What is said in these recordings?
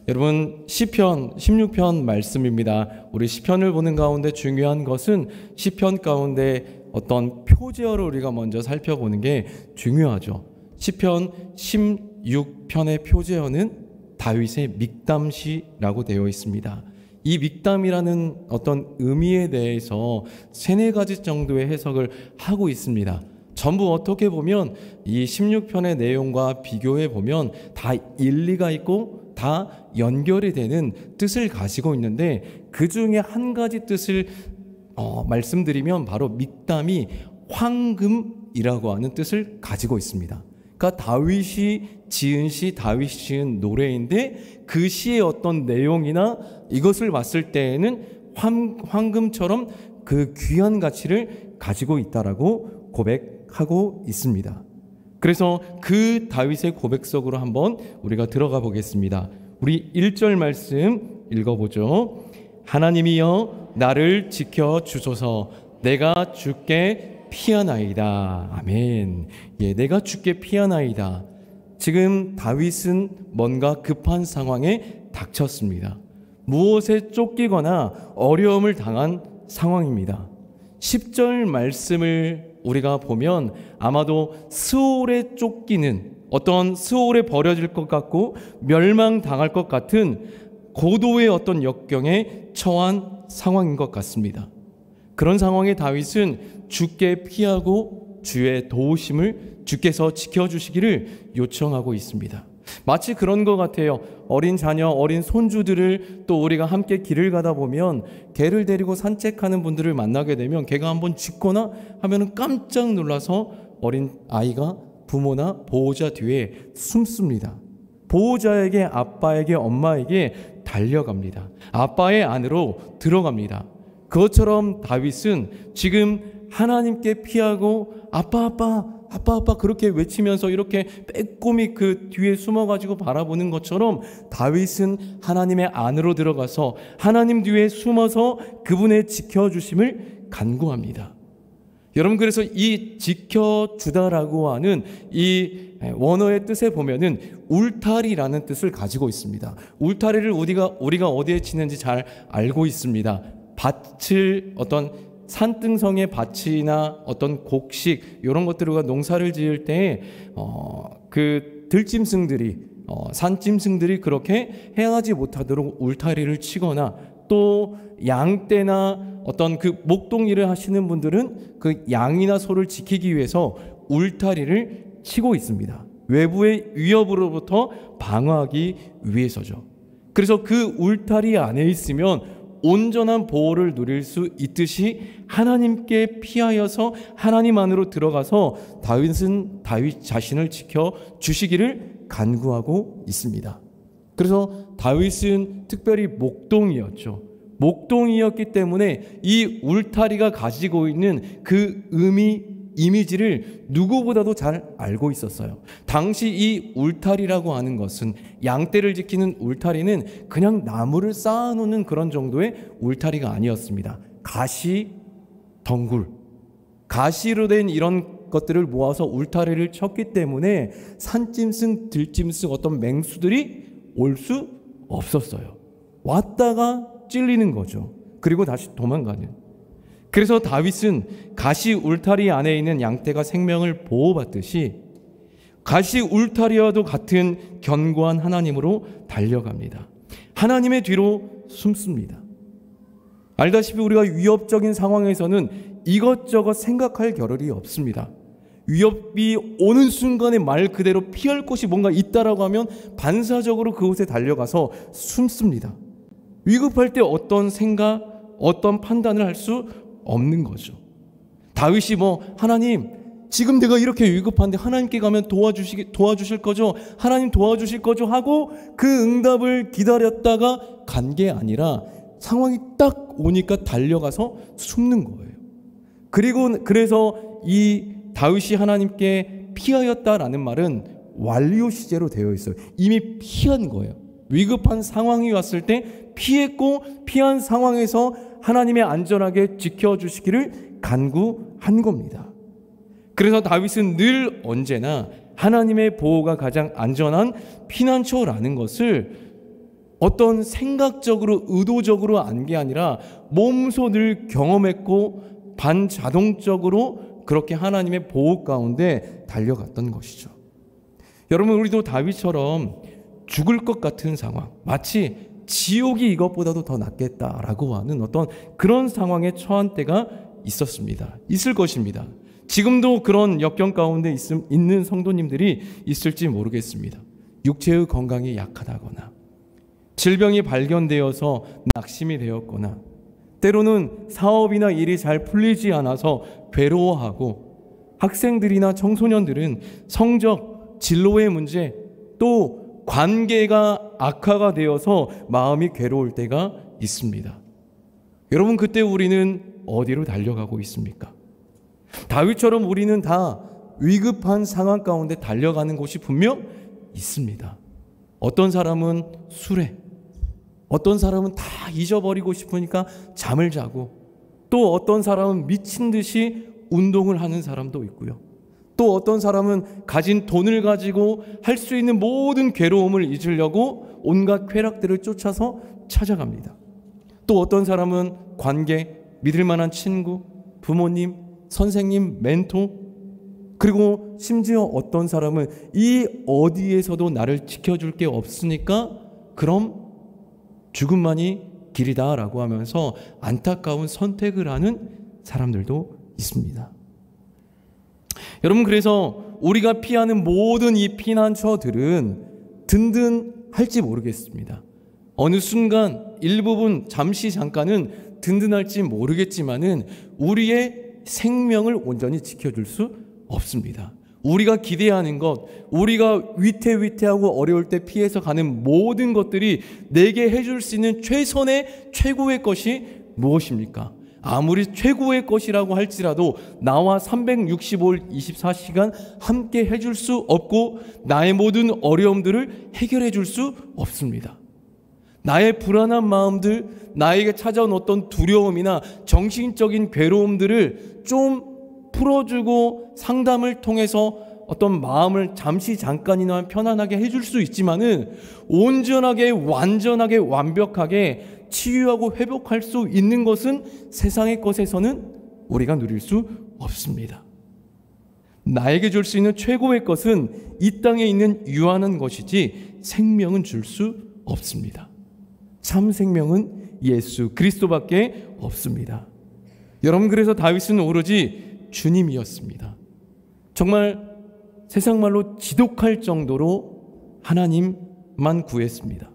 여러분, 시편 16편 말씀입니다. 우리 시편을 보는 가운데 중요한 것은 시편 가운데 어떤 표제어를 우리가 먼저 살펴보는 게 중요하죠. 시편 16편의 표제어는 다윗의 믹담시라고 되어 있습니다. 이 믹담이라는 어떤 의미에 대해서 세네 가지 정도의 해석을 하고 있습니다. 전부 어떻게 보면 이 16편의 내용과 비교해 보면 다 일리가 있고 다 연결이 되는 뜻을 가지고 있는데, 그 중에 한 가지 뜻을 말씀드리면 바로 믹담이 황금이라고 하는 뜻을 가지고 있습니다. 그러니까 다윗이 지은 시, 다윗이 지은 노래인데 그 시의 어떤 내용이나 이것을 봤을 때에는 황금처럼 그 귀한 가치를 가지고 있다라고 고백하고 있습니다. 그래서 그 다윗의 고백 속으로 한번 우리가 들어가 보겠습니다. 우리 1절 말씀 읽어보죠. 하나님이여 나를 지켜주소서. 내가 주께 피하나이다. 아멘. 예, 내가 주께 피하나이다. 지금 다윗은 뭔가 급한 상황에 닥쳤습니다. 무엇에 쫓기거나 어려움을 당한 상황입니다. 10절 말씀을 우리가 보면 아마도 스올에 쫓기는, 어떤 스올에 버려질 것 같고 멸망당할 것 같은 고도의 어떤 역경에 처한 상황인 것 같습니다. 그런 상황에 다윗은 주께 피하고 주의 도우심을 주께서 지켜주시기를 요청하고 있습니다. 마치 그런 것 같아요. 어린 자녀, 어린 손주들을 또 우리가 함께 길을 가다 보면 개를 데리고 산책하는 분들을 만나게 되면 개가 한번 짖거나 하면은 깜짝 놀라서 어린 아이가 부모나 보호자 뒤에 숨습니다. 보호자에게, 아빠에게, 엄마에게 달려갑니다. 아빠의 안으로 들어갑니다. 그것처럼 다윗은 지금 하나님께 피하고 아빠 그렇게 외치면서 이렇게 빼꼼히 그 뒤에 숨어가지고 바라보는 것처럼 다윗은 하나님의 안으로 들어가서 하나님 뒤에 숨어서 그분의 지켜주심을 간구합니다. 여러분, 그래서 이 지켜주다라고 하는 이 원어의 뜻에 보면은 울타리라는 뜻을 가지고 있습니다. 울타리를 우리가 어디에 치는지 잘 알고 있습니다. 밭을, 어떤 산등성의 밭이나 어떤 곡식 이런 것들과 농사를 지을 때 그 들짐승들이, 산짐승들이 그렇게 행하지 못하도록 울타리를 치거나, 또 양떼나 어떤 그 목동 일을 하시는 분들은 그 양이나 소를 지키기 위해서 울타리를 치고 있습니다. 외부의 위협으로부터 방어하기 위해서죠. 그래서 그 울타리 안에 있으면 온전한 보호를 누릴 수 있듯이 하나님께 피하여서 하나님 안으로 들어가서 다윗은 다윗 자신을 지켜 주시기를 간구하고 있습니다. 그래서 다윗은 특별히 목동이었죠. 목동이었기 때문에 이 울타리가 가지고 있는 그 이미지를 누구보다도 잘 알고 있었어요. 당시 이 울타리라고 하는 것은, 양떼를 지키는 울타리는 그냥 나무를 쌓아놓는 그런 정도의 울타리가 아니었습니다. 가시, 덩굴, 가시로 된 이런 것들을 모아서 울타리를 쳤기 때문에 산짐승, 들짐승, 어떤 맹수들이 올 수 없었어요. 왔다가 찔리는 거죠. 그리고 다시 도망가는. 그래서 다윗은 가시 울타리 안에 있는 양떼가 생명을 보호받듯이 가시 울타리와도 같은 견고한 하나님으로 달려갑니다. 하나님의 뒤로 숨습니다. 알다시피 우리가 위협적인 상황에서는 이것저것 생각할 겨를이 없습니다. 위협이 오는 순간에 말 그대로 피할 곳이 뭔가 있다라고 하면 반사적으로 그곳에 달려가서 숨습니다. 위급할 때 어떤 생각, 어떤 판단을 할 수 없는 거죠. 다윗이 하나님, 지금 내가 이렇게 위급한데 하나님께 가면 도와주실 거죠? 하나님 도와주실 거죠? 하고 그 응답을 기다렸다가 간 게 아니라 상황이 딱 오니까 달려가서 숨는 거예요. 그래서 이 다윗이 하나님께 피하였다라는 말은 완료 시제로 되어 있어요. 이미 피한 거예요. 위급한 상황이 왔을 때 피했고, 피한 상황에서 하나님의 안전하게 지켜주시기를 간구한 겁니다. 그래서 다윗은 늘 언제나 하나님의 보호가 가장 안전한 피난처라는 것을 어떤 생각적으로 의도적으로 안 게 아니라 몸소 늘 경험했고 반자동적으로 그렇게 하나님의 보호 가운데 달려갔던 것이죠. 여러분, 우리도 다윗처럼 죽을 것 같은 상황, 마치 지옥이 이것보다도 더 낫겠다라고 하는 어떤 그런 상황에 처한 때가 있었습니다. 있을 것입니다. 지금도 그런 역경 가운데 있는 성도님들이 있을지 모르겠습니다. 육체의 건강이 약하다거나 질병이 발견되어서 낙심이 되었거나 때로는 사업이나 일이 잘 풀리지 않아서 괴로워하고 학생들이나 청소년들은 성적, 진로의 문제 또 관계가 악화가 되어서 마음이 괴로울 때가 있습니다. 여러분, 그때 우리는 어디로 달려가고 있습니까? 다윗처럼 우리는 다 위급한 상황 가운데 달려가는 곳이 분명 있습니다. 어떤 사람은 술에, 어떤 사람은 다 잊어버리고 싶으니까 잠을 자고, 또 어떤 사람은 미친 듯이 운동을 하는 사람도 있고요. 또 어떤 사람은 가진 돈을 가지고 할 수 있는 모든 괴로움을 잊으려고 온갖 쾌락들을 쫓아서 찾아갑니다. 또 어떤 사람은 관계, 믿을 만한 친구, 부모님, 선생님, 멘토, 그리고 심지어 어떤 사람은 이 어디에서도 나를 지켜줄 게 없으니까 그럼 죽음만이 길이다라고 하면서 안타까운 선택을 하는 사람들도 있습니다. 여러분, 그래서 우리가 피하는 모든 이 피난처들은 든든할지 모르겠습니다. 어느 순간 일부분 잠시 잠깐은 든든할지 모르겠지만은 우리의 생명을 온전히 지켜줄 수 없습니다. 우리가 기대하는 것, 우리가 위태위태하고 어려울 때 피해서 가는 모든 것들이 내게 해줄 수 있는 최선의 최고의 것이 무엇입니까? 아무리 최고의 것이라고 할지라도 나와 365일 24시간 함께 해줄 수 없고 나의 모든 어려움들을 해결해 줄 수 없습니다. 나의 불안한 마음들, 나에게 찾아온 어떤 두려움이나 정신적인 괴로움들을 좀 풀어주고 상담을 통해서 어떤 마음을 잠시 잠깐이나 편안하게 해줄 수 있지만은 온전하게, 완전하게, 완벽하게 치유하고 회복할 수 있는 것은 세상의 것에서는 우리가 누릴 수 없습니다. 나에게 줄 수 있는 최고의 것은 이 땅에 있는 유한한 것이지 생명은 줄 수 없습니다. 참 생명은 예수 그리스도밖에 없습니다. 여러분, 그래서 다윗은 오로지 주님이었습니다. 정말 세상 말로 지독할 정도로 하나님만 구했습니다.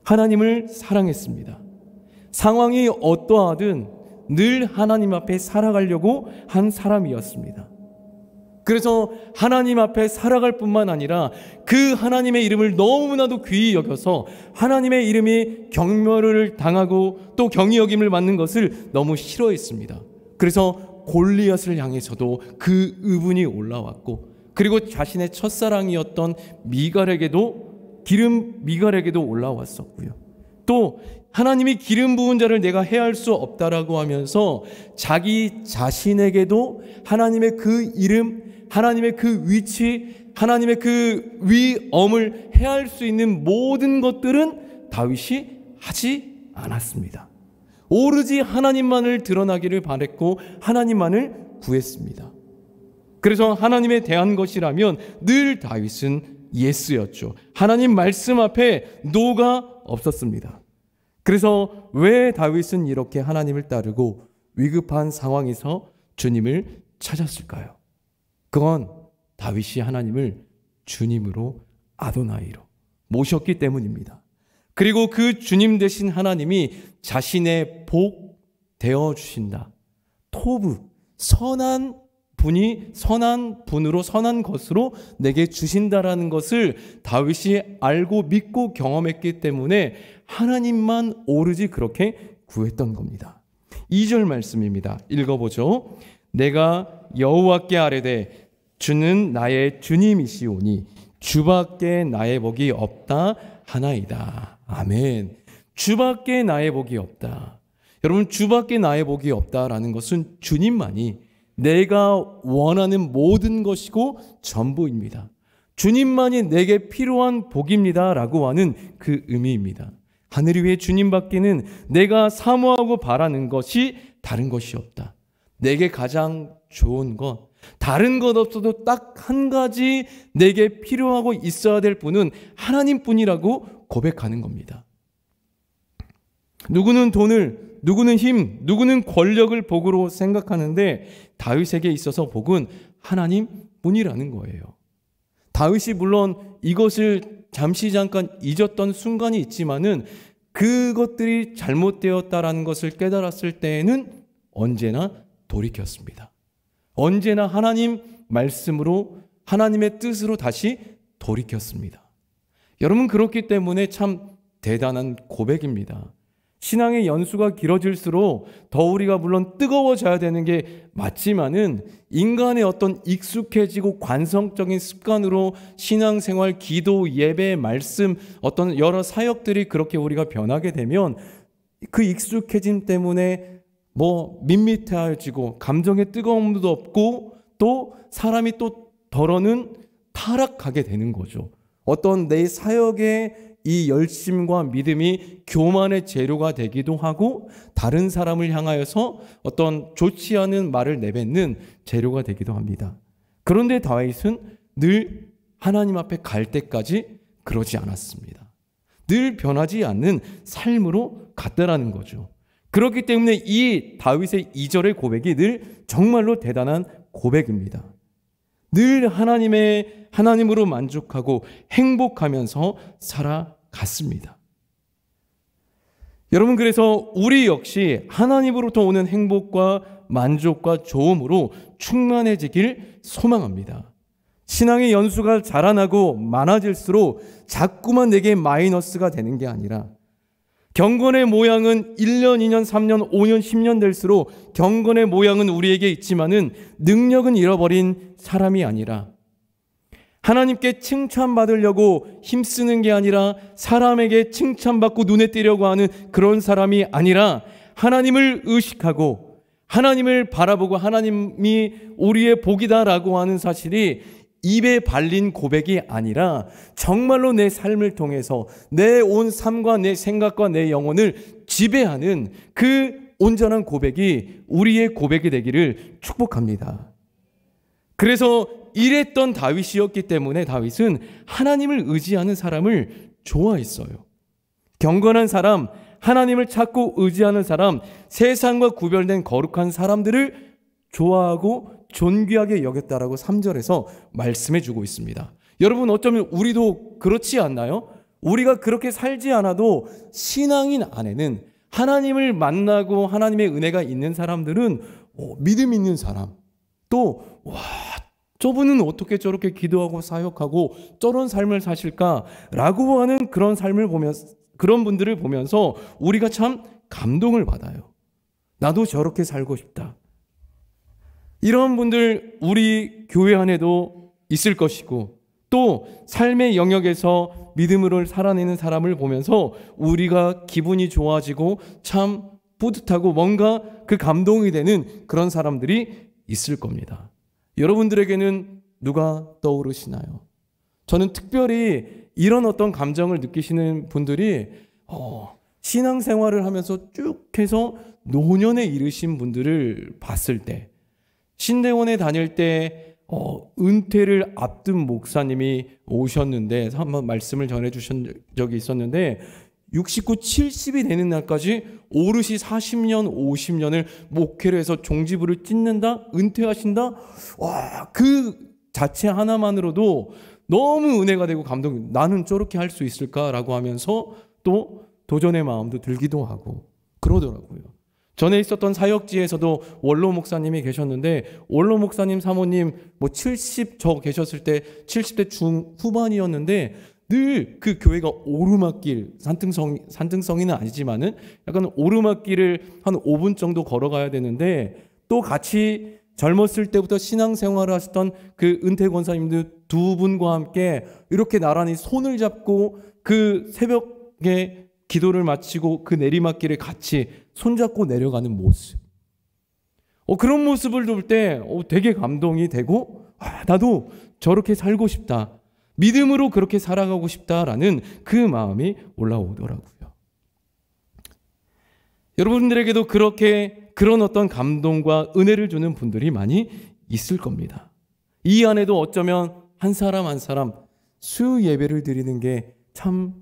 하나님을 사랑했습니다. 상황이 어떠하든 늘 하나님 앞에 살아가려고 한 사람이었습니다. 그래서 하나님 앞에 살아갈 뿐만 아니라 그 하나님의 이름을 너무나도 귀히 여겨서 하나님의 이름이 경멸을 당하고 또 경히 여김을 받는 것을 너무 싫어했습니다. 그래서 골리앗을 향해서도 그 의분이 올라왔고, 그리고 자신의 첫사랑이었던 미갈에게도 올라왔었고요. 또 하나님이 기름 부은 자를 내가 해할 수 없다라고 하면서 자기 자신에게도 하나님의 그 이름, 하나님의 그 위치, 하나님의 그 위엄을 해할 수 있는 모든 것들은 다윗이 하지 않았습니다. 오로지 하나님만을 드러나기를 바랬고 하나님만을 구했습니다. 그래서 하나님에 대한 것이라면 늘 다윗은 예스였죠. 하나님 말씀 앞에 노가 없었습니다. 그래서 왜 다윗은 이렇게 하나님을 따르고 위급한 상황에서 주님을 찾았을까요? 그건 다윗이 하나님을 주님으로, 아도나이로 모셨기 때문입니다. 그리고 그 주님 되신 하나님이 자신의 복 되어 주신다, 토브, 선한 분으로 선한 것으로 내게 주신다라는 것을 다윗이 알고 믿고 경험했기 때문에 하나님만 오로지 그렇게 구했던 겁니다. 2절 말씀입니다. 읽어보죠. 내가 여호와께 아뢰되 주는 나의 주님이시오니 주밖에 나의 복이 없다 하나이다. 아멘. 주밖에 나의 복이 없다. 여러분, 주밖에 나의 복이 없다라는 것은 주님만이 내가 원하는 모든 것이고 전부입니다. 주님만이 내게 필요한 복입니다 라고 하는 그 의미입니다. 하늘 위에 주님 밖에는 내가 사모하고 바라는 것이 다른 것이 없다. 내게 가장 좋은 것, 다른 것 없어도 딱 한 가지 내게 필요하고 있어야 될 분은 하나님뿐이라고 고백하는 겁니다. 누구는 돈을, 누구는 힘, 누구는 권력을 복으로 생각하는데 다윗에게 있어서 복은 하나님뿐이라는 거예요. 다윗이 물론 이것을 잠깐 잊었던 순간이 있지만은 그것들이 잘못되었다라는 것을 깨달았을 때에는 언제나 돌이켰습니다. 언제나 하나님 말씀으로, 하나님의 뜻으로 다시 돌이켰습니다. 여러분, 그렇기 때문에 참 대단한 고백입니다. 신앙의 연수가 길어질수록 더 우리가 물론 뜨거워져야 되는 게 맞지만은 인간의 어떤 익숙해지고 관성적인 습관으로 신앙생활, 기도, 예배, 말씀, 어떤 여러 사역들이 그렇게 우리가 변하게 되면 그 익숙해짐 때문에 밋밋해지고 감정의 뜨거움도 없고 또 사람이 또 덜어는 타락하게 되는 거죠. 어떤 내 사역의 이 열심과 믿음이 교만의 재료가 되기도 하고 다른 사람을 향하여서 어떤 좋지 않은 말을 내뱉는 재료가 되기도 합니다. 그런데 다윗은 늘 하나님 앞에 갈 때까지 그러지 않았습니다. 늘 변하지 않는 삶으로 갔다라는 거죠. 그렇기 때문에 이 다윗의 2절의 고백이 늘 정말로 대단한 고백입니다. 늘 하나님으로 만족하고 행복하면서 살아갔습니다. 여러분, 그래서 우리 역시 하나님으로부터 오는 행복과 만족과 좋음으로 충만해지길 소망합니다. 신앙의 연수가 자라나고 많아질수록 자꾸만 내게 마이너스가 되는 게 아니라 경건의 모양은 1년, 2년, 3년, 5년, 10년 될수록 경건의 모양은 우리에게 있지만은 능력은 잃어버린 사람이 아니라 하나님께 칭찬받으려고 힘쓰는 게 아니라 사람에게 칭찬받고 눈에 띄려고 하는 그런 사람이 아니라 하나님을 의식하고 하나님을 바라보고 하나님이 우리의 복이다라고 하는 사실이 입에 발린 고백이 아니라 정말로 내 삶을 통해서 내 온 삶과 내 생각과 내 영혼을 지배하는 그 온전한 고백이 우리의 고백이 되기를 축복합니다. 그래서 이랬던 다윗이었기 때문에 다윗은 하나님을 의지하는 사람을 좋아했어요. 경건한 사람, 하나님을 찾고 의지하는 사람, 세상과 구별된 거룩한 사람들을 좋아하고 존귀하게 여겼다라고 3절에서 말씀해 주고 있습니다. 여러분, 어쩌면 우리도 그렇지 않나요? 우리가 그렇게 살지 않아도 신앙인 안에는 하나님을 만나고 하나님의 은혜가 있는 사람들은 믿음 있는 사람, 또 저분은 어떻게 저렇게 기도하고 사역하고 저런 삶을 사실까라고 하는 그런 삶을 보면서, 그런 분들을 보면서 우리가 참 감동을 받아요. 나도 저렇게 살고 싶다. 이런 분들 우리 교회 안에도 있을 것이고 또 삶의 영역에서 믿음으로 살아내는 사람을 보면서 우리가 기분이 좋아지고 참 뿌듯하고 뭔가 그 감동이 되는 그런 사람들이 있을 겁니다. 여러분들에게는 누가 떠오르시나요? 저는 특별히 이런 어떤 감정을 느끼시는 분들이 신앙생활을 하면서 쭉 해서 노년에 이르신 분들을 봤을 때, 신대원에 다닐 때 은퇴를 앞둔 목사님이 오셨는데 한번 말씀을 전해주신 적이 있었는데 69, 70이 되는 날까지 오롯이 40년, 50년을 목회를 해서 종지부를 찢는다? 은퇴하신다? 와, 그 자체 하나만으로도 너무 은혜가 되고 감동이, 나는 저렇게 할 수 있을까라고 하면서 또 도전의 마음도 들기도 하고 그러더라고요. 전에 있었던 사역지에서도 원로 목사님이 계셨는데 원로 목사님 사모님 70 저 계셨을 때 70대 중후반이었는데 늘 그 교회가 오르막길, 산등성이는 아니지만은 약간 오르막길을 한 5분 정도 걸어가야 되는데 또 같이 젊었을 때부터 신앙생활을 하셨던 그 은퇴 권사님들 두 분과 함께 이렇게 나란히 손을 잡고 그 새벽에 기도를 마치고 그 내리막길을 같이 손잡고 내려가는 모습. 그런 모습을 볼 때 되게 감동이 되고 나도 저렇게 살고 싶다. 믿음으로 그렇게 살아가고 싶다라는 그 마음이 올라오더라고요. 여러분들에게도 그렇게 그런 어떤 감동과 은혜를 주는 분들이 많이 있을 겁니다. 이 안에도 어쩌면 한 사람 한 사람 수요 예배를 드리는 게 참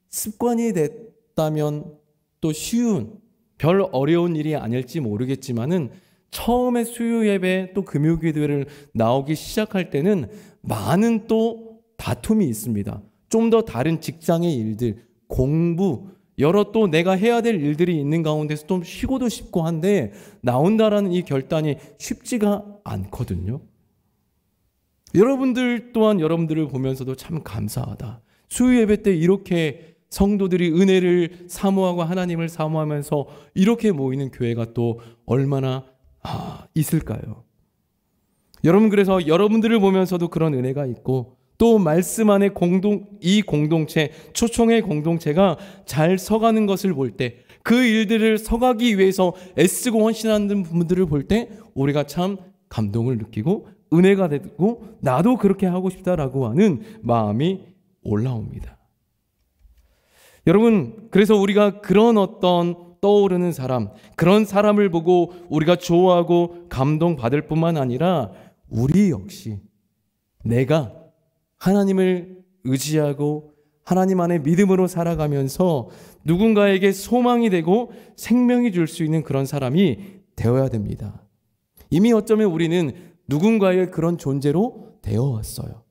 습관이 됐다면 또 쉬운 별 어려운 일이 아닐지 모르겠지만은 처음에 수요 예배 또 금요 기도회를 나오기 시작할 때는 많은 또 다툼이 있습니다. 좀 더 다른 직장의 일들, 공부, 여러 또 내가 해야 될 일들이 있는 가운데서 좀 쉬고도 싶고 한데 나온다라는 이 결단이 쉽지가 않거든요. 여러분들 또한 여러분들을 보면서도 참 감사하다. 수요 예배 때 이렇게 성도들이 은혜를 사모하고 하나님을 사모하면서 이렇게 모이는 교회가 또 얼마나 있을까요? 여러분, 그래서 여러분들을 보면서도 그런 은혜가 있고 또 말씀 안에 이 공동체, 초청의 공동체가 잘 서가는 것을 볼 때, 그 일들을 서가기 위해서 애쓰고 헌신하는 분들을 볼 때 우리가 참 감동을 느끼고 은혜가 되고 나도 그렇게 하고 싶다라고 하는 마음이 올라옵니다. 여러분, 그래서 우리가 그런 어떤 떠오르는 사람, 그런 사람을 보고 우리가 좋아하고 감동받을 뿐만 아니라 우리 역시 내가 하나님을 의지하고 하나님 안에 믿음으로 살아가면서 누군가에게 소망이 되고 생명이 줄 수 있는 그런 사람이 되어야 됩니다. 이미 어쩌면 우리는 누군가의 그런 존재로 되어 왔어요.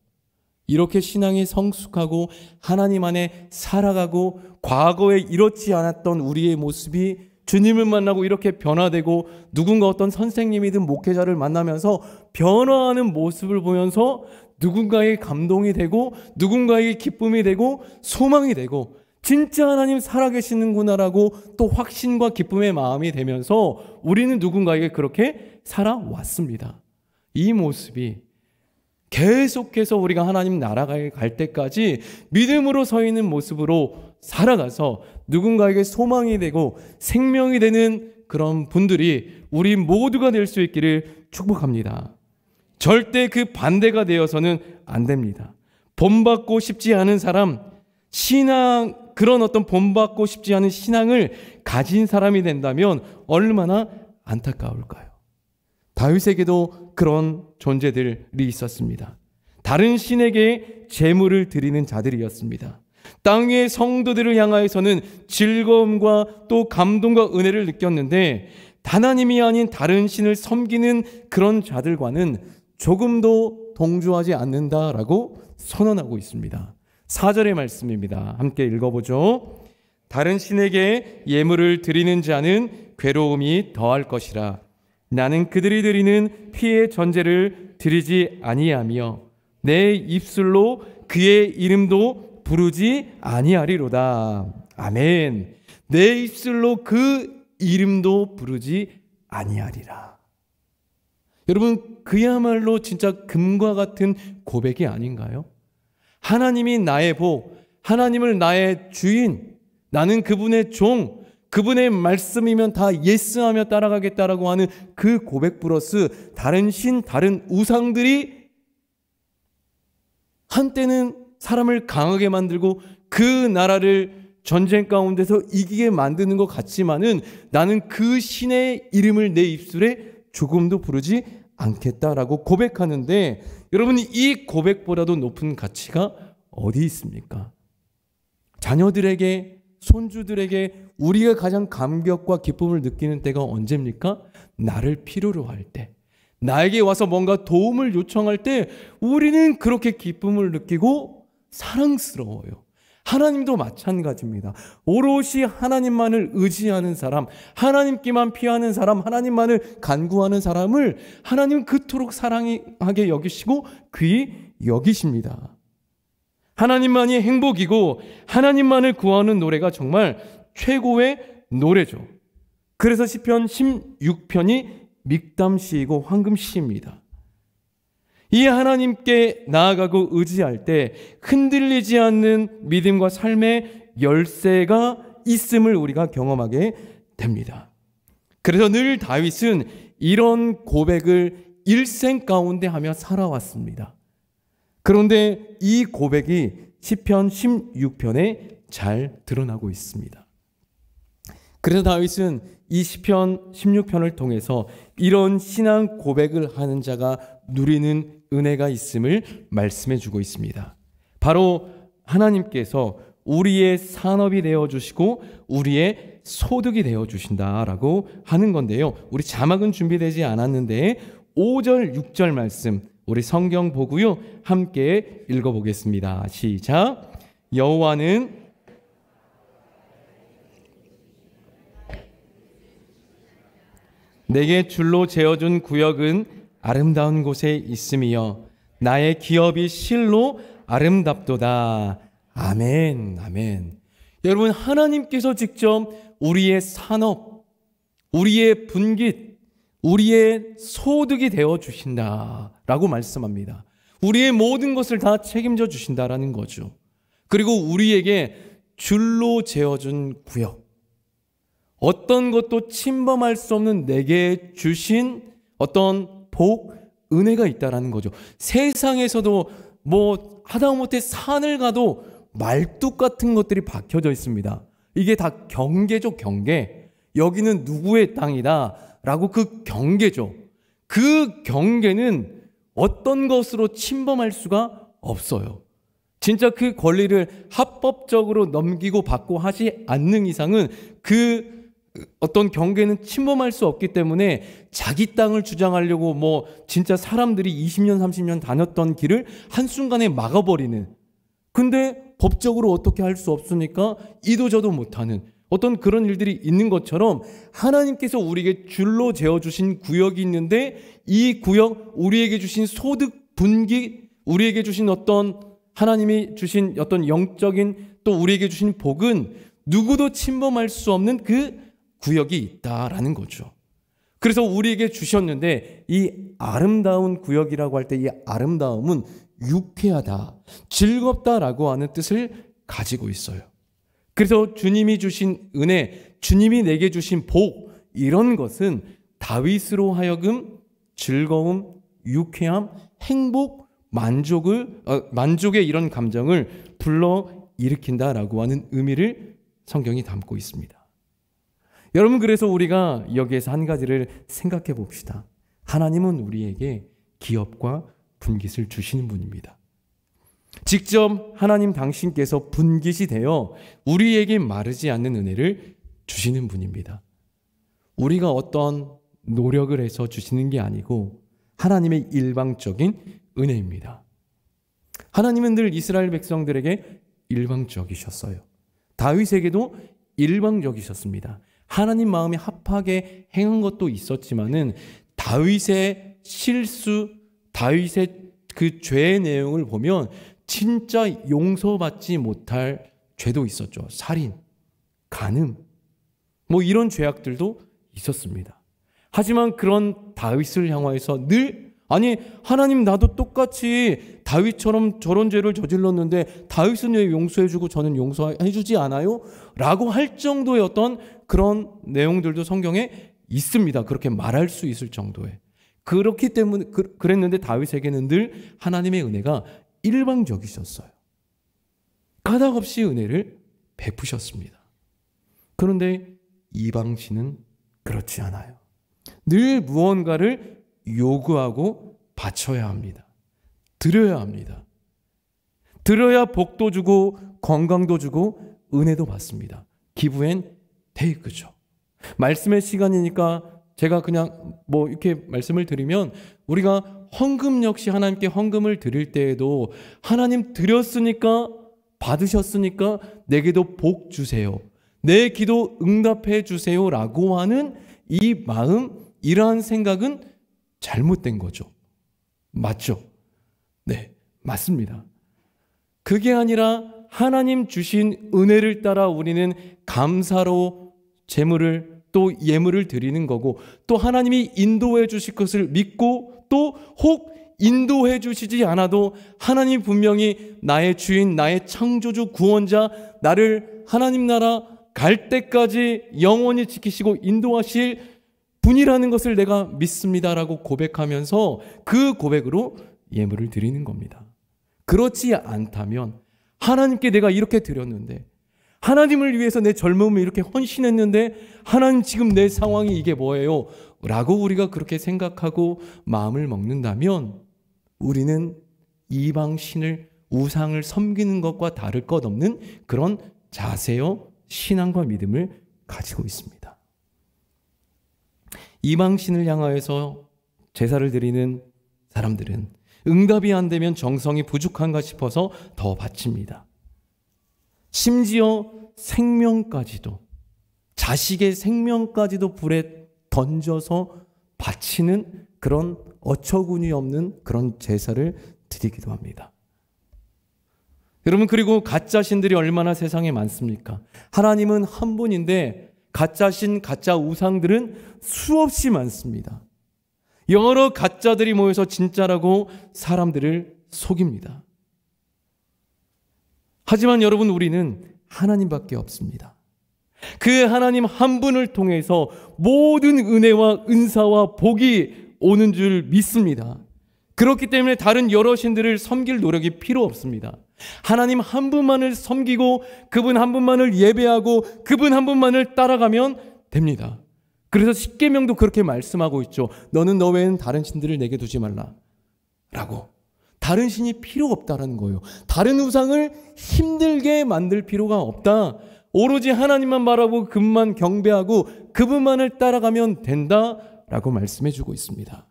이렇게 신앙이 성숙하고 하나님 안에 살아가고 과거에 이렇지 않았던 우리의 모습이 주님을 만나고 이렇게 변화되고 누군가 어떤 선생님이든 목회자를 만나면서 변화하는 모습을 보면서 누군가의 감동이 되고 누군가의 기쁨이 되고 소망이 되고 진짜 하나님 살아계시는구나라고 또 확신과 기쁨의 마음이 되면서 우리는 누군가에게 그렇게 살아왔습니다. 이 모습이 계속해서 우리가 하나님 나라에 갈 때까지 믿음으로 서 있는 모습으로 살아가서 누군가에게 소망이 되고 생명이 되는 그런 분들이 우리 모두가 될 수 있기를 축복합니다. 절대 그 반대가 되어서는 안 됩니다. 본받고 싶지 않은 사람, 신앙, 그런 어떤 본받고 싶지 않은 신앙을 가진 사람이 된다면 얼마나 안타까울까요? 다윗에게도 그런 존재들이 있었습니다. 다른 신에게 제물을 드리는 자들이었습니다. 땅의 성도들을 향하여서는 즐거움과 또 감동과 은혜를 느꼈는데 하나님이 아닌 다른 신을 섬기는 그런 자들과는 조금도 동조하지 않는다라고 선언하고 있습니다. 4절의 말씀입니다. 함께 읽어보죠. 다른 신에게 예물을 드리는 자는 괴로움이 더할 것이라. 나는 그들이 드리는 피의 전제를 드리지 아니하며 내 입술로 그의 이름도 부르지 아니하리로다. 아멘. 내 입술로 그 이름도 부르지 아니하리라. 여러분, 그야말로 진짜 금과 같은 고백이 아닌가요? 하나님이 나의 복, 하나님을 나의 주인, 나는 그분의 종, 그분의 말씀이면 다 예스하며 따라가겠다라고 하는 그 고백 플러스 다른 신, 다른 우상들이 한때는 사람을 강하게 만들고 그 나라를 전쟁 가운데서 이기게 만드는 것 같지만은 나는 그 신의 이름을 내 입술에 조금도 부르지 않겠다라고 고백하는데, 여러분, 이 고백보다도 높은 가치가 어디 있습니까? 자녀들에게, 손주들에게 우리가 가장 감격과 기쁨을 느끼는 때가 언제입니까? 나를 필요로 할 때, 나에게 와서 뭔가 도움을 요청할 때 우리는 그렇게 기쁨을 느끼고 사랑스러워요. 하나님도 마찬가지입니다. 오롯이 하나님만을 의지하는 사람, 하나님께만 피하는 사람, 하나님만을 간구하는 사람을 하나님은 그토록 사랑하게 여기시고 귀히 여기십니다. 하나님만이 행복이고 하나님만을 구하는 노래가 정말 최고의 노래죠. 그래서 시편 16편이 믹담시이고 황금시입니다. 이 하나님께 나아가고 의지할 때 흔들리지 않는 믿음과 삶의 열쇠가 있음을 우리가 경험하게 됩니다. 그래서 늘 다윗은 이런 고백을 일생 가운데 하며 살아왔습니다. 그런데 이 고백이 시편 16편에 잘 드러나고 있습니다. 그래서 다윗은 이 시편 16편을 통해서 이런 신앙 고백을 하는 자가 누리는 은혜가 있음을 말씀해 주고 있습니다. 바로 하나님께서 우리의 산업이 되어주시고 우리의 소득이 되어주신다라고 하는 건데요. 우리 자막은 준비되지 않았는데 5절, 6절 말씀 우리 성경 보고요. 함께 읽어보겠습니다. 시작. 여호와는 내게 줄로 재어준 구역은 아름다운 곳에 있음이여 나의 기업이 실로 아름답도다. 아멘, 아멘. 여러분, 하나님께서 직접 우리의 산업, 우리의 분깃, 우리의 소득이 되어 주신다라고 말씀합니다. 우리의 모든 것을 다 책임져 주신다라는 거죠. 그리고 우리에게 줄로 재어준 구역, 어떤 것도 침범할 수 없는 내게 주신 어떤 복, 은혜가 있다라는 거죠. 세상에서도 뭐 하다못해 산을 가도 말뚝 같은 것들이 박혀져 있습니다. 이게 다 경계죠, 경계. 여기는 누구의 땅이다 라고 그 경계죠. 그 경계는 어떤 것으로 침범할 수가 없어요. 진짜 그 권리를 합법적으로 넘기고 받고 하지 않는 이상은 그 어떤 경계는 침범할 수 없기 때문에 자기 땅을 주장하려고 뭐 진짜 사람들이 20년, 30년 다녔던 길을 한순간에 막아버리는, 근데 법적으로 어떻게 할 수 없으니까 이도 저도 못하는 어떤 그런 일들이 있는 것처럼 하나님께서 우리에게 줄로 재어주신 구역이 있는데 이 구역, 우리에게 주신 소득, 분기, 우리에게 주신 어떤 하나님이 주신 어떤 영적인 또 우리에게 주신 복은 누구도 침범할 수 없는 그 구역이 있다라는 거죠. 그래서 우리에게 주셨는데 이 아름다운 구역이라고 할 때 이 아름다움은 유쾌하다, 즐겁다라고 하는 뜻을 가지고 있어요. 그래서 주님이 주신 은혜, 주님이 내게 주신 복, 이런 것은 다윗으로 하여금 즐거움, 유쾌함, 행복, 만족의 이런 감정을 불러일으킨다라고 하는 의미를 성경이 담고 있습니다. 여러분, 그래서 우리가 여기에서 한 가지를 생각해 봅시다. 하나님은 우리에게 기업과 분깃을 주시는 분입니다. 직접 하나님 당신께서 분깃이 되어 우리에게 마르지 않는 은혜를 주시는 분입니다. 우리가 어떤 노력을 해서 주시는 게 아니고 하나님의 일방적인 은혜입니다. 하나님은 늘 이스라엘 백성들에게 일방적이셨어요. 다윗에게도 일방적이셨습니다. 하나님 마음에 합하게 행한 것도 있었지만은 다윗의 실수, 다윗의 그 죄의 내용을 보면 진짜 용서받지 못할 죄도 있었죠. 살인, 간음, 뭐 이런 죄악들도 있었습니다. 하지만 그런 다윗을 향하여서 늘 아니 하나님 나도 똑같이 다윗처럼 저런 죄를 저질렀는데 다윗은 왜 용서해주고 저는 용서해주지 않아요? 라고 할 정도의 어떤 그런 내용들도 성경에 있습니다. 그렇게 말할 수 있을 정도의. 그렇기 때문에 그랬는데 다윗에게는 늘 하나님의 은혜가 일방적이셨어요. 가닥없이 은혜를 베푸셨습니다. 그런데 이방신은 그렇지 않아요. 늘 무언가를 요구하고 바쳐야 합니다. 드려야 합니다. 드려야 복도 주고 건강도 주고 은혜도 받습니다. 기브 앤 테이크죠. 말씀의 시간이니까 제가 그냥 뭐 이렇게 말씀을 드리면 우리가 헌금 역시 하나님께 헌금을 드릴 때에도 하나님 드렸으니까 받으셨으니까 내게도 복 주세요. 내 기도 응답해 주세요 라고 하는 이 마음, 이러한 생각은 잘못된 거죠. 맞죠? 네, 맞습니다. 그게 아니라 하나님 주신 은혜를 따라 우리는 감사로 재물을 또 예물을 드리는 거고 또 하나님이 인도해 주실 것을 믿고 또 혹 인도해 주시지 않아도 하나님 분명히 나의 주인, 나의 창조주, 구원자, 나를 하나님 나라 갈 때까지 영원히 지키시고 인도하실 분이라는 것을 내가 믿습니다라고 고백하면서 그 고백으로 예물을 드리는 겁니다. 그렇지 않다면 하나님께 내가 이렇게 드렸는데 하나님을 위해서 내 젊음을 이렇게 헌신했는데 하나님 지금 내 상황이 이게 뭐예요? 라고 우리가 그렇게 생각하고 마음을 먹는다면 우리는 이방 신을, 우상을 섬기는 것과 다를 것 없는 그런 자세요, 신앙과 믿음을 가지고 있습니다. 이방 신을 향하여서 제사를 드리는 사람들은 응답이 안 되면 정성이 부족한가 싶어서 더 바칩니다. 심지어 생명까지도, 자식의 생명까지도 불에 던져서 바치는 그런 어처구니 없는 그런 제사를 드리기도 합니다. 여러분, 그리고 가짜 신들이 얼마나 세상에 많습니까? 하나님은 한 분인데 가짜 신, 가짜 우상들은 수없이 많습니다. 여러 가짜들이 모여서 진짜라고 사람들을 속입니다. 하지만 여러분, 우리는 하나님밖에 없습니다. 그 하나님 한 분을 통해서 모든 은혜와 은사와 복이 오는 줄 믿습니다. 그렇기 때문에 다른 여러 신들을 섬길 노력이 필요 없습니다. 하나님 한 분만을 섬기고 그분 한 분만을 예배하고 그분 한 분만을 따라가면 됩니다. 그래서 십계명도 그렇게 말씀하고 있죠. 너는 너 외에는 다른 신들을 내게 두지 말라 라고. 다른 신이 필요 없다라는 거예요. 다른 우상을 힘들게 만들 필요가 없다. 오로지 하나님만 바라보고 그분만 경배하고 그분만을 따라가면 된다라고 말씀해 주고 있습니다.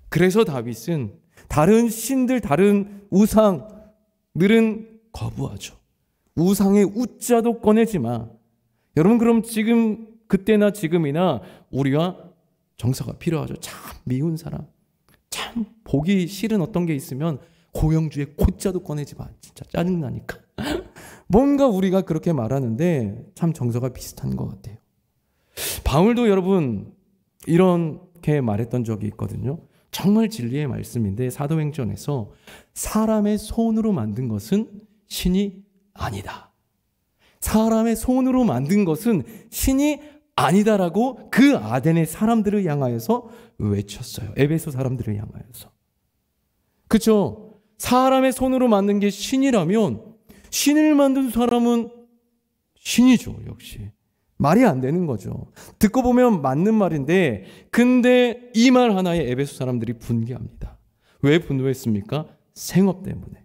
그래서 다윗은 다른 신들, 다른 우상들은 거부하죠. 우상의 우자도 꺼내지 마. 여러분, 그럼 지금 그때나 지금이나 우리와 정서가 필요하죠. 참 미운 사람, 참 보기 싫은 어떤 게 있으면 고영주의 고자도 꺼내지 마. 진짜 짜증나니까. 뭔가 우리가 그렇게 말하는데 참 정서가 비슷한 것 같아요. 바울도 여러분 이렇게 말했던 적이 있거든요. 정말 진리의 말씀인데 사도행전에서 사람의 손으로 만든 것은 신이 아니다. 사람의 손으로 만든 것은 신이 아니다라고 그 아덴의 사람들을 향하여서 외쳤어요. 에베소 사람들을 향하여서. 그렇죠? 사람의 손으로 만든 게 신이라면 신을 만든 사람은 신이죠. 역시. 말이 안 되는 거죠. 듣고 보면 맞는 말인데 근데 이 말 하나에 에베소 사람들이 분개합니다. 왜 분노했습니까? 생업 때문에.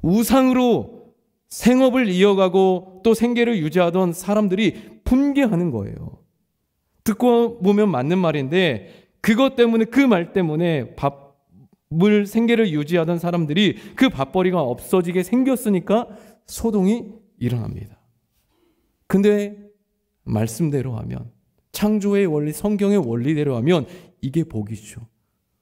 우상으로 생업을 이어가고 또 생계를 유지하던 사람들이 분개하는 거예요. 듣고 보면 맞는 말인데 그것 때문에, 그 말 때문에 밥을, 생계를 유지하던 사람들이 그 밥벌이가 없어지게 생겼으니까 소동이 일어납니다. 근데 말씀대로 하면, 창조의 원리, 성경의 원리대로 하면 이게 복이죠.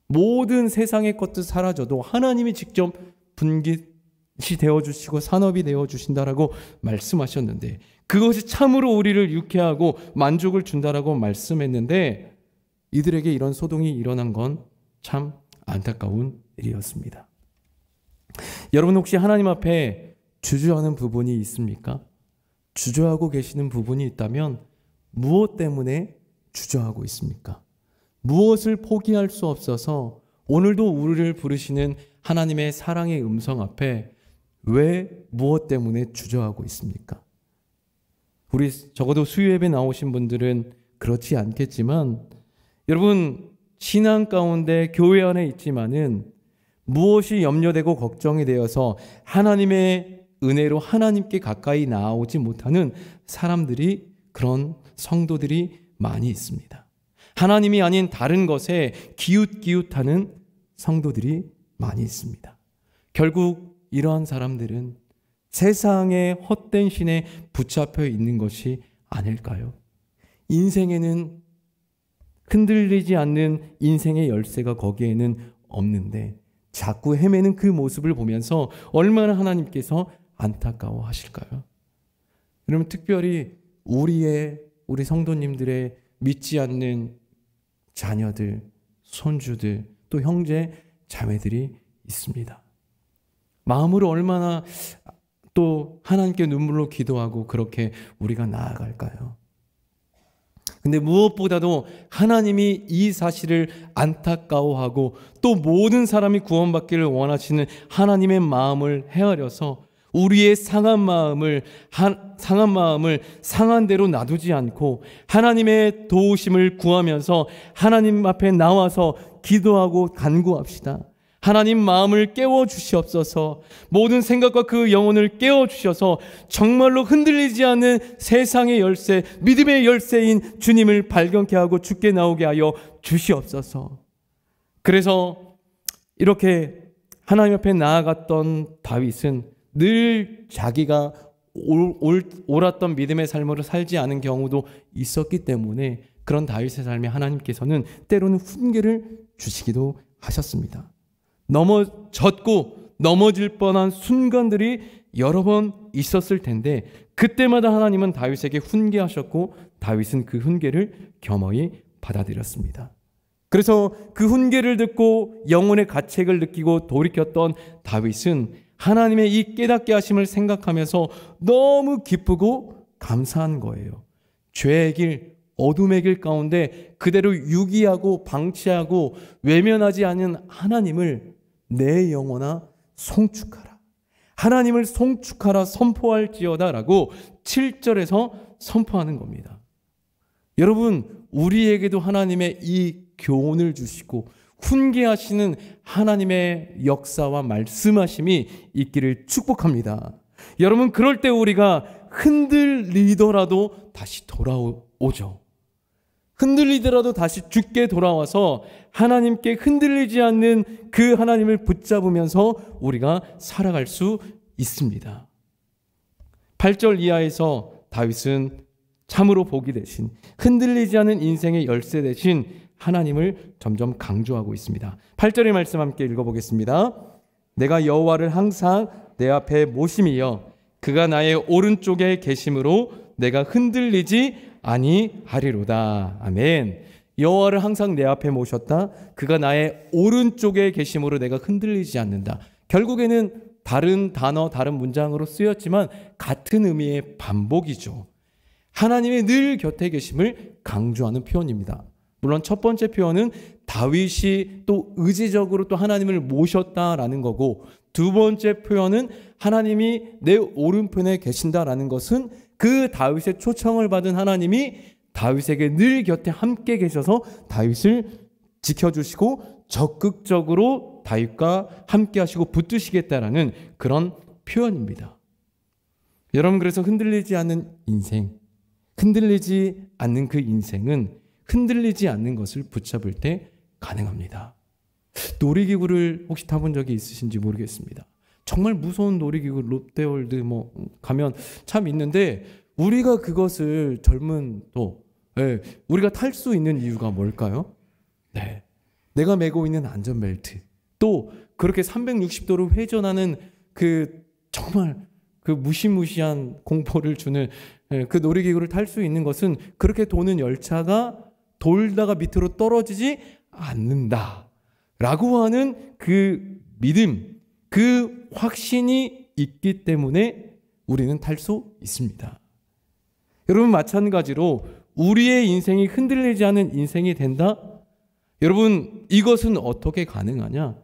모든 세상의 것도 사라져도 하나님이 직접 분깃이 되어주시고 산업이 되어주신다라고 말씀하셨는데 그것이 참으로 우리를 유쾌하고 만족을 준다라고 말씀했는데 이들에게 이런 소동이 일어난 건 참 안타까운 일이었습니다. 여러분, 혹시 하나님 앞에 주저하는 부분이 있습니까? 주저하고 계시는 부분이 있다면 무엇 때문에 주저하고 있습니까? 무엇을 포기할 수 없어서 오늘도 우리를 부르시는 하나님의 사랑의 음성 앞에 왜 무엇 때문에 주저하고 있습니까? 우리 적어도 수요예배 나오신 분들은 그렇지 않겠지만 여러분, 신앙 가운데 교회 안에 있지만은 무엇이 염려되고 걱정이 되어서 하나님의 은혜로 하나님께 가까이 나오지 못하는 사람들이, 그런 성도들이 많이 있습니다. 하나님이 아닌 다른 것에 기웃기웃하는 성도들이 많이 있습니다. 결국 이러한 사람들은 세상의 헛된 신에 붙잡혀 있는 것이 아닐까요? 인생에는 흔들리지 않는 인생의 열쇠가 거기에는 없는데 자꾸 헤매는 그 모습을 보면서 얼마나 하나님께서 안타까워 하실까요? 여러분, 특별히 우리 성도님들의 믿지 않는 자녀들, 손주들, 또 형제, 자매들이 있습니다. 마음으로 얼마나 또 하나님께 눈물로 기도하고 그렇게 우리가 나아갈까요? 근데 무엇보다도 하나님이 이 사실을 안타까워하고 또 모든 사람이 구원받기를 원하시는 하나님의 마음을 헤아려서 우리의 상한 마음을 상한 대로 놔두지 않고 하나님의 도우심을 구하면서 하나님 앞에 나와서 기도하고 간구합시다. 하나님 마음을 깨워주시옵소서. 모든 생각과 그 영혼을 깨워주셔서 정말로 흔들리지 않는 세상의 열쇠, 믿음의 열쇠인 주님을 발견케 하고 주께 나오게 하여 주시옵소서. 그래서 이렇게 하나님 앞에 나아갔던 다윗은 늘 자기가 옳았던 믿음의 삶으로 살지 않은 경우도 있었기 때문에 그런 다윗의 삶에 하나님께서는 때로는 훈계를 주시기도 하셨습니다. 넘어졌고 넘어질 뻔한 순간들이 여러 번 있었을 텐데 그때마다 하나님은 다윗에게 훈계하셨고 다윗은 그 훈계를 겸허히 받아들였습니다. 그래서 그 훈계를 듣고 영혼의 가책을 느끼고 돌이켰던 다윗은 하나님의 이 깨닫게 하심을 생각하면서 너무 기쁘고 감사한 거예요. 죄의 길, 어둠의 길 가운데 그대로 유기하고 방치하고 외면하지 않은 하나님을 내 영혼아 송축하라. 하나님을 송축하라 선포할지어다 라고 7절에서 선포하는 겁니다. 여러분, 우리에게도 하나님의 이 교훈을 주시고 훈계하시는 하나님의 역사와 말씀하심이 있기를 축복합니다. 여러분, 그럴 때 우리가 흔들리더라도 다시 돌아오죠. 흔들리더라도 다시 주께 돌아와서 하나님께 흔들리지 않는 그 하나님을 붙잡으면서 우리가 살아갈 수 있습니다. 8절 이하에서 다윗은 참으로 복이 되신 흔들리지 않은 인생의 열쇠 되신 하나님을 점점 강조하고 있습니다. 8절의 말씀 함께 읽어보겠습니다. 내가 여호와를 항상 내 앞에 모심이여 그가 나의 오른쪽에 계심으로 내가 흔들리지 아니하리로다. 아멘. 여호와를 항상 내 앞에 모셨다. 그가 나의 오른쪽에 계심으로 내가 흔들리지 않는다. 결국에는 다른 단어, 다른 문장으로 쓰였지만 같은 의미의 반복이죠. 하나님의 늘 곁에 계심을 강조하는 표현입니다. 물론 첫 번째 표현은 다윗이 또 의지적으로 또 하나님을 모셨다라는 거고, 두 번째 표현은 하나님이 내 오른편에 계신다라는 것은 그 다윗의 초청을 받은 하나님이 다윗에게 늘 곁에 함께 계셔서 다윗을 지켜주시고 적극적으로 다윗과 함께 하시고 붙드시겠다라는 그런 표현입니다. 여러분, 그래서 흔들리지 않는 인생, 흔들리지 않는 그 인생은 흔들리지 않는 것을 붙잡을 때 가능합니다. 놀이기구를 혹시 타본 적이 있으신지 모르겠습니다. 정말 무서운 놀이기구 롯데월드 가면 참 있는데 우리가 그것을 젊은 우리가 탈 수 있는 이유가 뭘까요? 네, 내가 메고 있는 안전벨트, 또 그렇게 360도로 회전하는 그 정말 그 무시무시한 공포를 주는 그 놀이기구를 탈 수 있는 것은 그렇게 도는 열차가 돌다가 밑으로 떨어지지 않는다 라고 하는 그 믿음, 그 확신이 있기 때문에 우리는 탈 수 있습니다. 여러분, 마찬가지로 우리의 인생이 흔들리지 않은 인생이 된다? 여러분, 이것은 어떻게 가능하냐?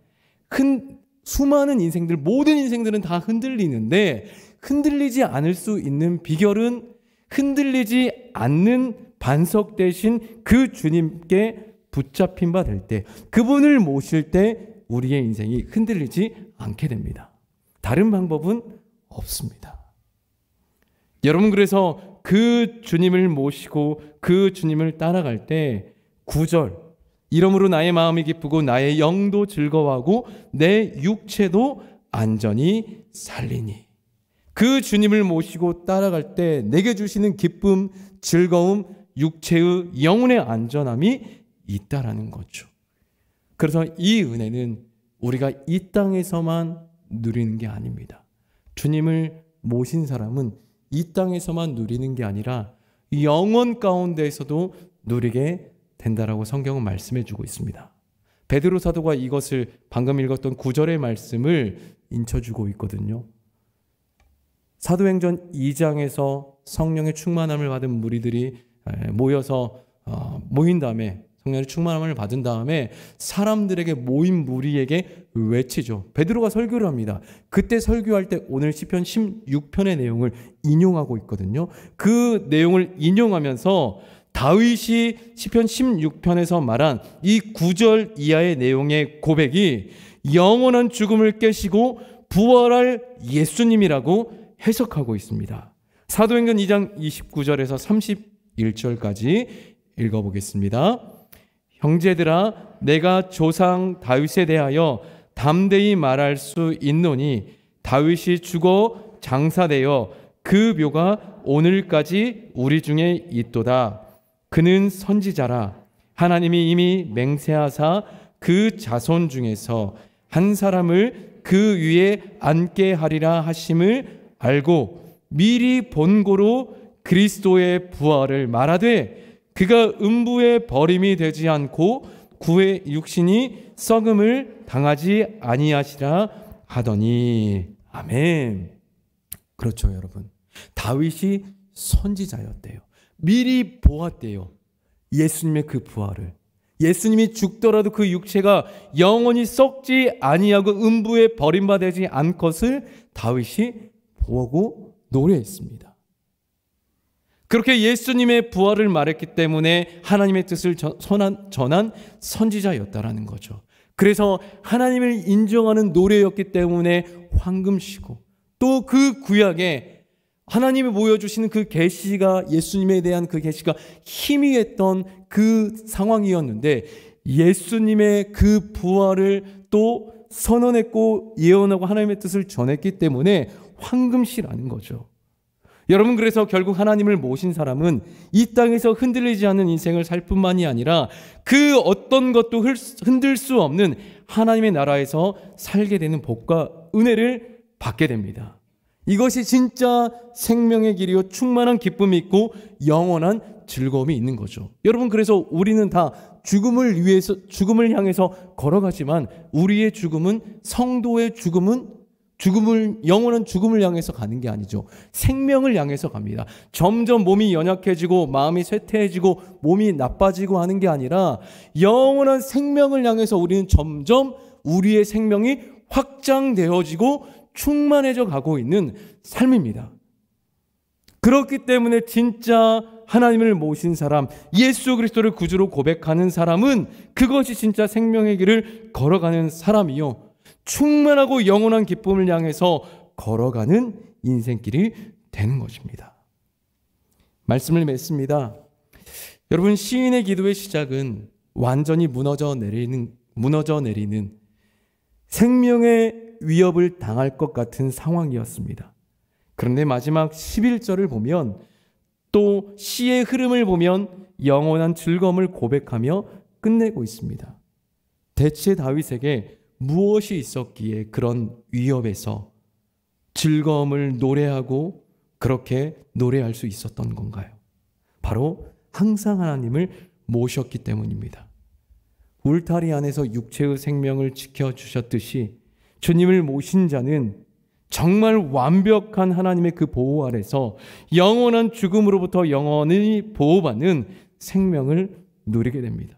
수많은 인생들, 모든 인생들은 다 흔들리는데 흔들리지 않을 수 있는 비결은 흔들리지 않는 반석 대신 그 주님께 붙잡힌 바 될 때, 그분을 모실 때 우리의 인생이 흔들리지 않게 됩니다. 다른 방법은 없습니다. 여러분, 그래서 그 주님을 모시고 그 주님을 따라갈 때 9절, 이러므로 나의 마음이 기쁘고 나의 영도 즐거워하고 내 육체도 안전히 살리니. 그 주님을 모시고 따라갈 때 내게 주시는 기쁨, 즐거움, 육체의 영혼의 안전함이 있다라는 거죠. 그래서 이 은혜는 우리가 이 땅에서만 누리는 게 아닙니다. 주님을 모신 사람은 이 땅에서만 누리는 게 아니라 영원 가운데에서도 누리게 된다라고 성경은 말씀해 주고 있습니다. 베드로 사도가 이것을 방금 읽었던 9절의 말씀을 인쳐주고 있거든요. 사도행전 2장에서 성령의 충만함을 받은 무리들이 모인 다음에 성령의 충만함을 받은 다음에 사람들에게 모인 무리에게 외치죠. 베드로가 설교를 합니다. 그때 설교할 때 오늘 시편 16편의 내용을 인용하고 있거든요. 그 내용을 인용하면서 다윗이 시편 16편에서 말한 이 9절 이하의 내용의 고백이 영원한 죽음을 깨시고 부활할 예수님이라고 해석하고 있습니다. 사도행전 2장 29절에서 31절까지 읽어보겠습니다. 형제들아, 내가 조상 다윗에 대하여 담대히 말할 수 있노니 다윗이 죽어 장사되어 그 묘가 오늘까지 우리 중에 있도다. 그는 선지자라. 하나님이 이미 맹세하사 그 자손 중에서 한 사람을 그 위에 앉게 하리라 하심을 알고 미리 본고로 그리스도의 부활을 말하되 그가 음부의 버림이 되지 않고 구의 육신이 썩음을 당하지 아니하시라 하더니. 아멘. 그렇죠, 여러분. 다윗이 선지자였대요. 미리 보았대요. 예수님의 그 부활을. 예수님이 죽더라도 그 육체가 영원히 썩지 아니하고 음부에 버림받지 않것을 다윗이 보고 노래했습니다. 그렇게 예수님의 부활을 말했기 때문에 하나님의 뜻을 전한 선지자였다라는 거죠. 그래서 하나님을 인정하는 노래였기 때문에 황금시고 또 그 구약에 하나님이 보여주시는 그 계시가 예수님에 대한 그 계시가 희미했던 그 상황이었는데 예수님의 그 부활을 또 선언했고 예언하고 하나님의 뜻을 전했기 때문에 황금시라는 거죠. 여러분, 그래서 결국 하나님을 모신 사람은 이 땅에서 흔들리지 않는 인생을 살 뿐만이 아니라 그 어떤 것도 흔들 수 없는 하나님의 나라에서 살게 되는 복과 은혜를 받게 됩니다. 이것이 진짜 생명의 길이요 충만한 기쁨이 있고 영원한 즐거움이 있는 거죠. 여러분, 그래서 우리는 다 죽음을 향해서 걸어가지만 우리의 죽음은, 성도의 죽음은 영원한 죽음을 향해서 가는 게 아니죠. 생명을 향해서 갑니다. 점점 몸이 연약해지고 마음이 쇠퇴해지고 몸이 나빠지고 하는 게 아니라 영원한 생명을 향해서 우리는 점점 우리의 생명이 확장되어지고 충만해져 가고 있는 삶입니다. 그렇기 때문에 진짜 하나님을 모신 사람, 예수 그리스도를 구주로 고백하는 사람은 그것이 진짜 생명의 길을 걸어가는 사람이요, 충만하고 영원한 기쁨을 향해서 걸어가는 인생길이 되는 것입니다. 말씀을 맺습니다. 여러분, 시인의 기도의 시작은 완전히 무너져 내리는 생명의 위협을 당할 것 같은 상황이었습니다. 그런데 마지막 11절을 보면, 또 시의 흐름을 보면 영원한 즐거움을 고백하며 끝내고 있습니다. 대체 다윗에게 무엇이 있었기에 그런 위협에서 즐거움을 노래하고 그렇게 노래할 수 있었던 건가요? 바로 항상 하나님을 모셨기 때문입니다. 울타리 안에서 육체의 생명을 지켜주셨듯이 주님을 모신 자는 정말 완벽한 하나님의 그 보호 아래서 영원한 죽음으로부터 영원히 보호받는 생명을 누리게 됩니다.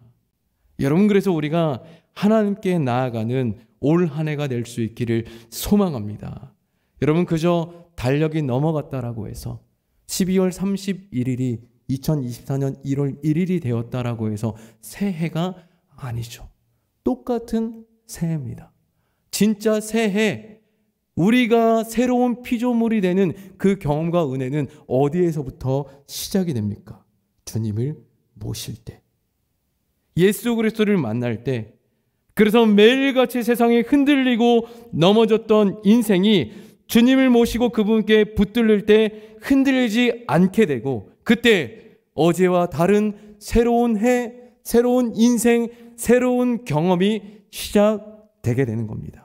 여러분, 그래서 우리가 하나님께 나아가는 올 한 해가 될 수 있기를 소망합니다. 여러분, 그저 달력이 넘어갔다라고 해서 12월 31일이 2024년 1월 1일이 되었다라고 해서 새해가 아니죠. 똑같은 새해입니다. 진짜 새해, 우리가 새로운 피조물이 되는 그 경험과 은혜는 어디에서부터 시작이 됩니까? 주님을 모실 때, 예수 그리스도를 만날 때. 그래서 매일같이 세상에 흔들리고 넘어졌던 인생이 주님을 모시고 그분께 붙들릴 때 흔들리지 않게 되고, 그때 어제와 다른 새로운 해, 새로운 인생, 새로운 경험이 시작되게 되는 겁니다.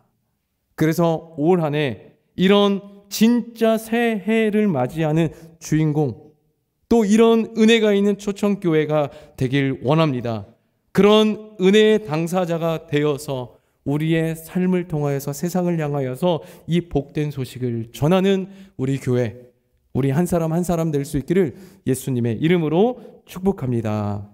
그래서 올 한 해 이런 진짜 새해를 맞이하는 주인공, 또 이런 은혜가 있는 초청교회가 되길 원합니다. 그런 은혜의 당사자가 되어서 우리의 삶을 통하여서 세상을 향하여서 이 복된 소식을 전하는 우리 교회, 우리 한 사람 한 사람 될 수 있기를 예수님의 이름으로 축복합니다.